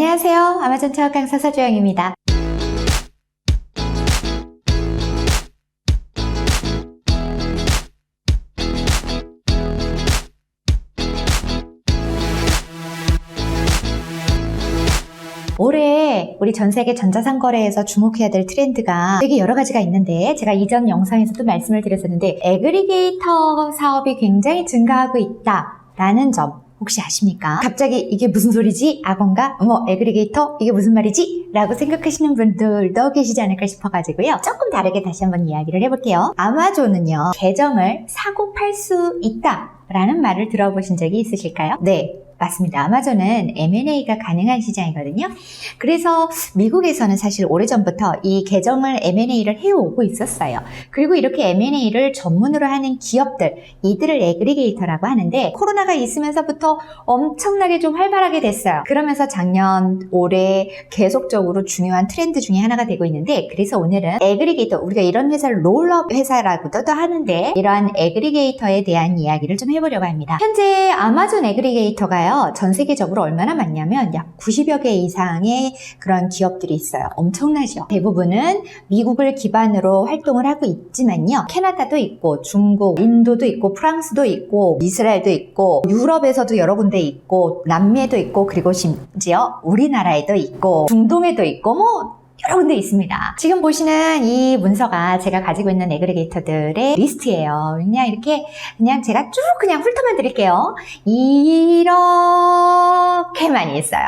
안녕하세요. 아마존 차업 강사 서주영입니다. 올해 우리 전 세계 전자상거래에서 주목해야 될 트렌드가 되게 여러 가지가 있는데, 제가 이전 영상에서도 말씀을 드렸었는데 애그리게이터 사업이 굉장히 증가하고 있다라는 점 혹시 아십니까? 갑자기 이게 무슨 소리지? 악어인가? 애그리게이터? 이게 무슨 말이지? 라고 생각하시는 분들도 계시지 않을까 싶어가지고요. 조금 다르게 다시 한번 이야기를 해볼게요. 아마존은요, 계정을 사고 팔 수 있다라는 말을 들어보신 적이 있으실까요? 네. 맞습니다. 아마존은 M&A가 가능한 시장이거든요. 그래서 미국에서는 사실 오래전부터 이 계정을 M&A를 해오고 있었어요. 그리고 이렇게 M&A를 전문으로 하는 기업들, 이들을 애그리게이터라고 하는데, 코로나가 있으면서부터 엄청나게 좀 활발하게 됐어요. 그러면서 작년, 올해 계속적으로 중요한 트렌드 중에 하나가 되고 있는데, 그래서 오늘은 애그리게이터, 우리가 이런 회사를 롤업 회사라고도 하는데, 이러한 애그리게이터에 대한 이야기를 좀 해보려고 합니다. 현재 아마존 애그리게이터가요, 전 세계적으로 얼마나 많냐면 약 90여 개 이상의 그런 기업들이 있어요. 엄청나죠. 대부분은 미국을 기반으로 활동을 하고 있지만요, 캐나다도 있고 중국, 인도도 있고 프랑스도 있고 이스라엘도 있고 유럽에서도 여러 군데 있고 남미에도 있고, 그리고 심지어 우리나라에도 있고 중동에도 있고 여러 군데 있습니다. 지금 보시는 이 문서가 제가 가지고 있는 애그리게이터들의 리스트예요. 그냥 제가 쭉 그냥 훑어만 드릴게요. 이렇게 많이 있어요.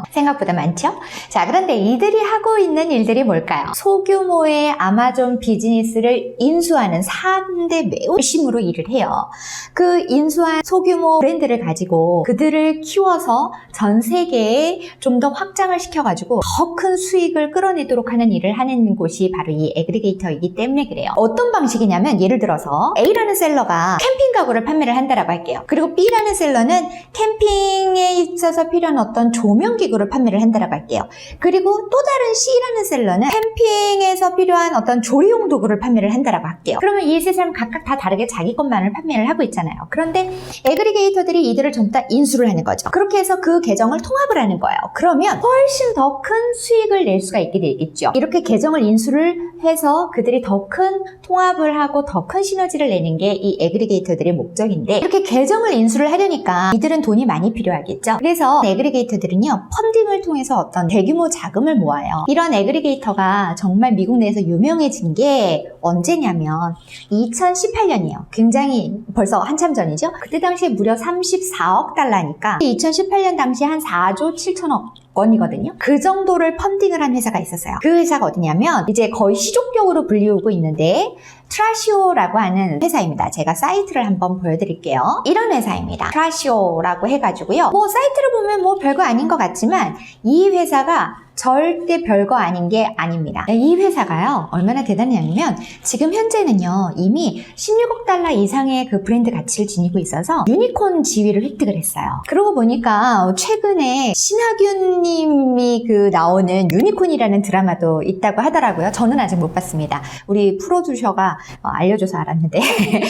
생각보다 많죠? 자, 그런데 이들이 하고 있는 일들이 뭘까요? 소규모의 아마존 비즈니스를 인수하는 3대 매우 핵심으로 일을 해요. 그 인수한 소규모 브랜드를 가지고 그들을 키워서 전 세계에 좀 더 확장을 시켜가지고 더 큰 수익을 끌어내도록 하는 일을 하는 곳이 바로 이 애그리게이터이기 때문에 그래요. 어떤 방식이냐면, 예를 들어서 A라는 셀러가 캠핑 가구를 판매를 한다라고 할게요. 그리고 B라는 셀러는 캠핑에 있어서 필요한 어떤 조명기구를 판매를 한다라고 할게요. 그리고 또 다른 C라는 셀러는 캠핑에서 필요한 어떤 조리용 도구를 판매를 한다라고 할게요. 그러면 이 세 사람 각각 다 다르게 자기 것만을 판매를 하고 있잖아요. 그런데 애그리게이터들이 이들을 전부 다 인수를 하는 거죠. 그렇게 해서 그 계정을 통합을 하는 거예요. 그러면 훨씬 더 큰 수익을 낼 수가 있게 되겠죠. 이렇게 계정을 인수를 해서 그들이 더 큰 통합을 하고 더 큰 시너지를 내는 게 이 애그리게이터들의 목적인데, 이렇게 계정을 인수를 하려니까 이들은 돈이 많이 필요하겠죠. 그래서 애그리게이터들은요, 펀딩을 통해서 어떤 대규모 자금을 모아요. 이런 애그리게이터가 정말 미국 내에서 유명해진 게 언제냐면 2018년이에요. 굉장히 벌써 한참 전이죠. 그때 당시에 무려 34억 달러니까 2018년 당시에 한 4조 7천억 원이거든요. 그 정도를 펀딩을 한 회사가 있었어요. 그 회사가 어디냐면 이제 거의 시족격으로 불리우고 있는데 트라시오라고 하는 회사입니다. 제가 사이트를 한번 보여드릴게요. 이런 회사입니다. 트라시오라고 해가지고요. 사이트를 보면 별거 아닌 것 같지만 이 회사가 절대 별거 아닌 게 아닙니다. 이 회사가요, 얼마나 대단하냐면 지금 현재는요, 이미 16억 달러 이상의 그 브랜드 가치를 지니고 있어서 유니콘 지위를 획득을 했어요. 그러고 보니까 최근에 신하균 님이 나오는 유니콘이라는 드라마도 있다고 하더라고요. 저는 아직 못 봤습니다. 우리 프로듀서가 알려줘서 알았는데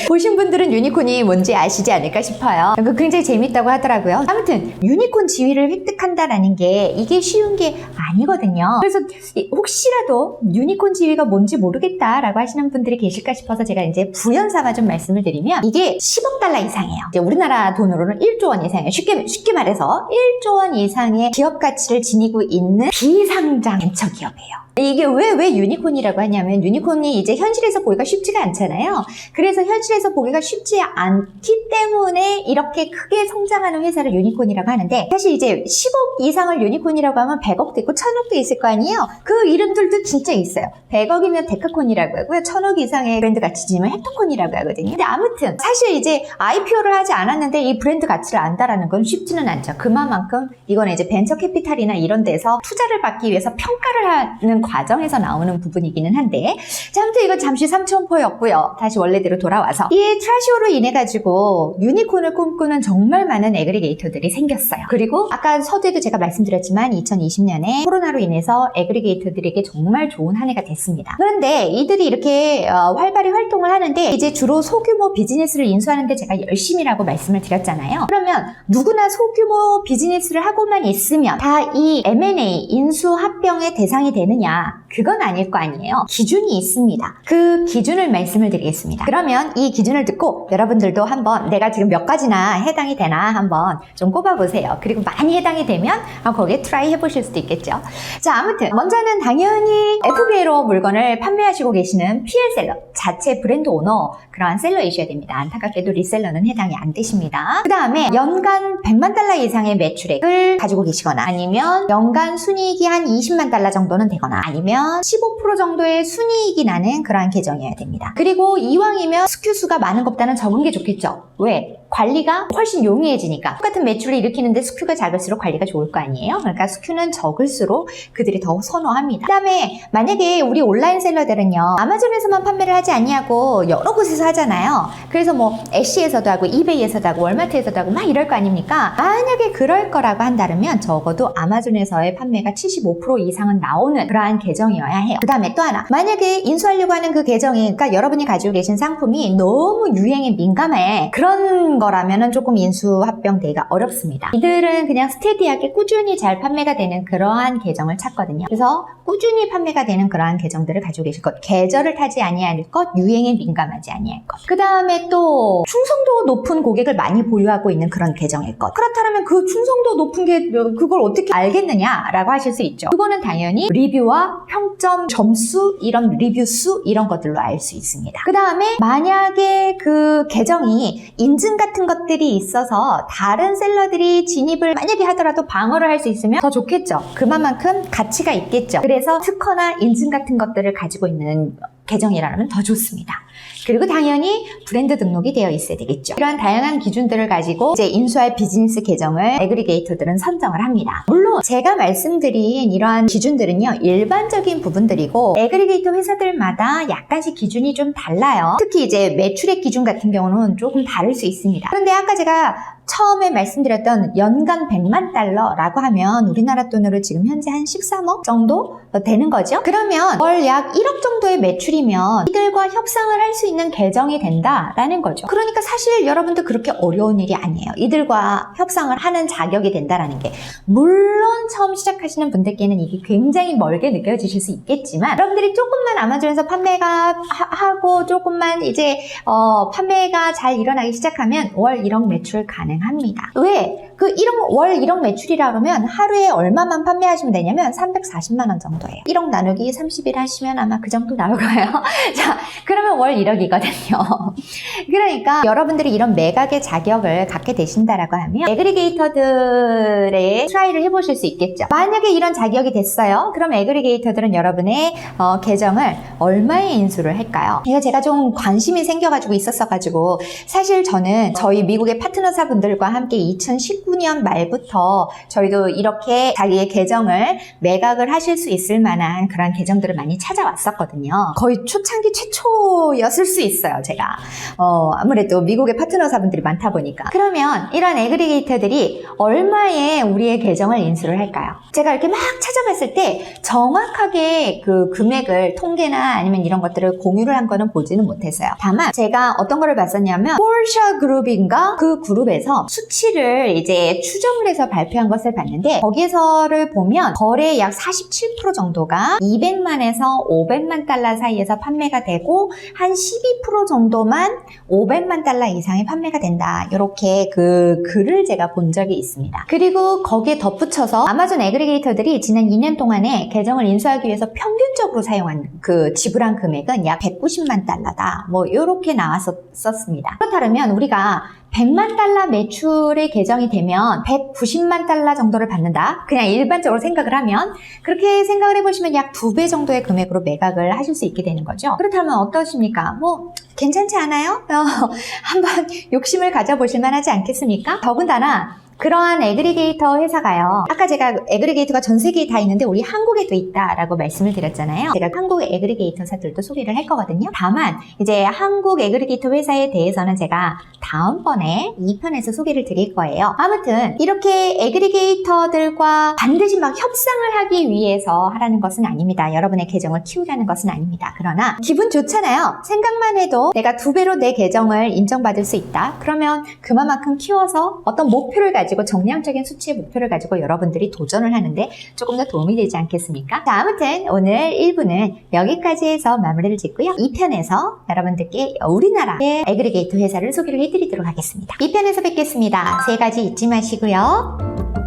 보신 분들은 유니콘이 뭔지 아시지 않을까 싶어요. 굉장히 재밌다고 하더라고요. 아무튼 유니콘 지위를 획득한다라는 게 이게 쉬운 게 아니거든요. 그래서 혹시라도 유니콘 지위가 뭔지 모르겠다라고 하시는 분들이 계실까 싶어서 제가 이제 부연삼아 좀 말씀을 드리면, 이게 10억 달러 이상이에요. 이제 우리나라 돈으로는 1조 원 이상이에요. 쉽게 말해서 1조 원 이상의 기업 가치를 지니고 있는 비상장 벤처 기업이에요. 이게 왜 유니콘이라고 하냐면, 유니콘이 이제 현실에서 보기가 쉽지가 않잖아요. 그래서 현실에서 보기가 쉽지 않기 때문에 이렇게 크게 성장하는 회사를 유니콘이라고 하는데, 사실 이제 10억 이상을 유니콘이라고 하면 100억도 있고 1000억도 있을 거 아니에요? 그 이름들도 진짜 있어요. 100억이면 데카콘이라고 하고요. 1000억 이상의 브랜드 가치 지니면 헥토콘이라고 하거든요. 근데 아무튼 사실 이제 IPO를 하지 않았는데 이 브랜드 가치를 안다라는 건 쉽지는 않죠. 그만큼 이거는 이제 벤처 캐피탈이나 이런 데서 투자를 받기 위해서 평가를 하는 과정에서 나오는 부분이기는 한데, 자, 아무튼 이건 잠시 삼천포였고요. 다시 원래대로 돌아와서 이 트라시오로 인해 가지고 유니콘을 꿈꾸는 정말 많은 애그리게이터들이 생겼어요. 그리고 아까 서두에도 제가 말씀드렸지만 2020년에 코로나로 인해서 애그리게이터들에게 정말 좋은 한 해가 됐습니다. 그런데 이들이 이렇게 활발히 활동을 하는데 이제 주로 소규모 비즈니스를 인수하는데 제가 열심히라고 말씀을 드렸잖아요. 그러면 누구나 소규모 비즈니스를 하고만 있으면 다 이 M&A 인수합병의 대상이 되느냐? 그건 아닐 거 아니에요. 기준이 있습니다. 그 기준을 말씀을 드리겠습니다. 그러면 이 기준을 듣고 여러분들도 한번 내가 지금 몇 가지나 해당이 되나 한번 좀 꼽아보세요. 그리고 많이 해당이 되면 거기에 트라이 해보실 수도 있겠죠. 자, 아무튼 먼저는 당연히 FBA로 물건을 판매하시고 계시는 PL셀러, 자체 브랜드 오너, 그러한 셀러이셔야 됩니다. 안타깝게도 리셀러는 해당이 안 되십니다. 그 다음에 연간 100만 달러 이상의 매출액을 가지고 계시거나 아니면 연간 순이익이 한 20만 달러 정도는 되거나 아니면 15% 정도의 순이익이 나는 그러한 계정이어야 됩니다. 그리고 이왕이면 SKU 수가 많은 것보다는 적은 게 좋겠죠. 왜? 관리가 훨씬 용이해지니까. 똑같은 매출을 일으키는데 SKU가 작을수록 관리가 좋을 거 아니에요? 그러니까 SKU는 적을수록 그들이 더 선호합니다. 그 다음에 만약에 우리 온라인 셀러들은요, 아마존에서만 판매를 하지 아니하고 여러 곳에서 하잖아요. 그래서 뭐 애쉬에서도 하고 이베이에서도 하고 월마트에서도 하고 막 이럴 거 아닙니까? 만약에 그럴 거라고 한다면 적어도 아마존에서의 판매가 75% 이상은 나오는 그러한 계정이어야 해요. 그 다음에 또 하나, 만약에 인수하려고 하는 그 계정이, 그러니까 여러분이 가지고 계신 상품이 너무 유행에 민감해, 그런 거라면은 조금 인수합병되기가 어렵습니다. 이들은 그냥 스테디하게 꾸준히 잘 판매가 되는 그러한 계정을 찾거든요. 그래서 꾸준히 판매가 되는 그러한 계정들을 가지고 계실 것, 계절을 타지 아니할 것, 유행에 민감하지 아니할 것. 그 다음에 또 충성도 높은 고객을 많이 보유하고 있는 그런 계정일 것. 그렇다면 그 충성도 높은 게 그걸 어떻게 알겠느냐라고 하실 수 있죠. 그거는 당연히 리뷰와 평점, 점수, 이런 리뷰 수 이런 것들로 알 수 있습니다. 그 다음에 만약에 그 계정이 인증 같은 것들이 있어서 다른 셀러들이 진입을 만약에 하더라도 방어를 할 수 있으면 더 좋겠죠. 그만큼 가치가 있겠죠. 그래서 특허나 인증 같은 것들을 가지고 있는 계정이라면 더 좋습니다. 그리고 당연히 브랜드 등록이 되어 있어야 되겠죠. 이러한 다양한 기준들을 가지고 이제 인수할 비즈니스 계정을 애그리게이터들은 선정을 합니다. 물론 제가 말씀드린 이러한 기준들은요, 일반적인 부분들이고 애그리게이터 회사들마다 약간씩 기준이 좀 달라요. 특히 이제 매출액 기준 같은 경우는 조금 다를 수 있습니다. 그런데 아까 제가 처음에 말씀드렸던 연간 100만 달러라고 하면 우리나라 돈으로 지금 현재 한 13억 정도 되는 거죠. 그러면 월 약 1억 정도의 매출이면 이들과 협상을 할 수 있는 계정이 된다라는 거죠. 그러니까 사실 여러분들 그렇게 어려운 일이 아니에요. 이들과 협상을 하는 자격이 된다라는 게. 물론 처음 시작하시는 분들께는 이게 굉장히 멀게 느껴지실 수 있겠지만 여러분들이 조금만 아마존에서 판매가 하고 조금만 이제 판매가 잘 일어나기 시작하면 월 1억 매출 가능합니다. 왜? 그 1억, 월 1억 매출이라 그러면 하루에 얼마만 판매하시면 되냐면 340만 원 정도예요. 1억 나누기 30일 하시면 아마 그 정도 나올 거예요. 자, 그러면 월 1억이거든요. 그러니까 여러분들이 이런 매각의 자격을 갖게 되신다라고 하면 애그리게이터들의 트라이를 해보실 수 있겠죠. 만약에 이런 자격이 됐어요. 그럼 애그리게이터들은 여러분의 계정을 얼마에 인수를 할까요? 이거 제가 좀 관심이 생겨가지고 있었어가지고 사실 저는 저희 미국의 파트너사분들과 함께 2019년 말부터 저희도 이렇게 자기의 계정을 매각을 하실 수 있을 만한 그런 계정들을 많이 찾아왔었거든요. 거의 초창기 최초였을 수 있어요, 제가. 아무래도 미국의 파트너사분들이 많다 보니까. 그러면 이런 애그리게이터들이 얼마에 우리의 계정을 인수를 할까요? 제가 이렇게 막 찾아봤을 때 정확하게 그 금액을 통계나 아니면 이런 것들을 공유를 한 거는 보지는 못했어요. 다만 제가 어떤 거를 봤었냐면 포르샤 그룹인가 그 그룹에서 수치를 이제 추정을 해서 발표한 것을 봤는데 거기에서를 보면 거래의 약 47% 정도가 200만에서 500만 달러 사이에서 판매가 되고 한 12% 정도만 500만 달러 이상의 판매가 된다. 이렇게 그 글을 제가 본 적이 있습니다. 그리고 거기에 덧붙여서 아마존 애그리게이터들이 지난 2년 동안에 계정을 인수하기 위해서 평균적으로 사용한 그 지불한 금액은 약 190만 달러다. 뭐 이렇게 나왔었습니다. 그렇다면 우리가 100만 달러 매출의 계정이 되면 190만 달러 정도를 받는다. 그냥 일반적으로 생각을 하면 그렇게 생각을 해보시면 약 2배 정도의 금액으로 매각을 하실 수 있게 되는 거죠. 그렇다면 어떠십니까? 뭐 괜찮지 않아요? 한번 욕심을 가져보실 만하지 않겠습니까? 더군다나 그러한 애그리게이터 회사가요. 아까 제가 애그리게이터가 전 세계에 다 있는데 우리 한국에도 있다라고 말씀을 드렸잖아요. 제가 한국 애그리게이터사들도 소개를 할 거거든요. 다만 이제 한국 애그리게이터 회사에 대해서는 제가 다음번에 2편에서 소개를 드릴 거예요. 아무튼 이렇게 애그리게이터들과 반드시 막 협상을 하기 위해서 하라는 것은 아닙니다. 여러분의 계정을 키우라는 것은 아닙니다. 그러나 기분 좋잖아요. 생각만 해도 내가 2배로 내 계정을 인정받을 수 있다. 그러면 그만큼 키워서 어떤 목표를 가지고 정량적인 수치의 목표를 가지고 여러분들이 도전을 하는데 조금 더 도움이 되지 않겠습니까? 자, 아무튼 오늘 1부는 여기까지 해서 마무리를 짓고요. 2편에서 여러분들께 우리나라의 애그리게이터 회사를 소개를 해드리도록 하겠습니다. 2편에서 뵙겠습니다. 3가지 잊지 마시고요.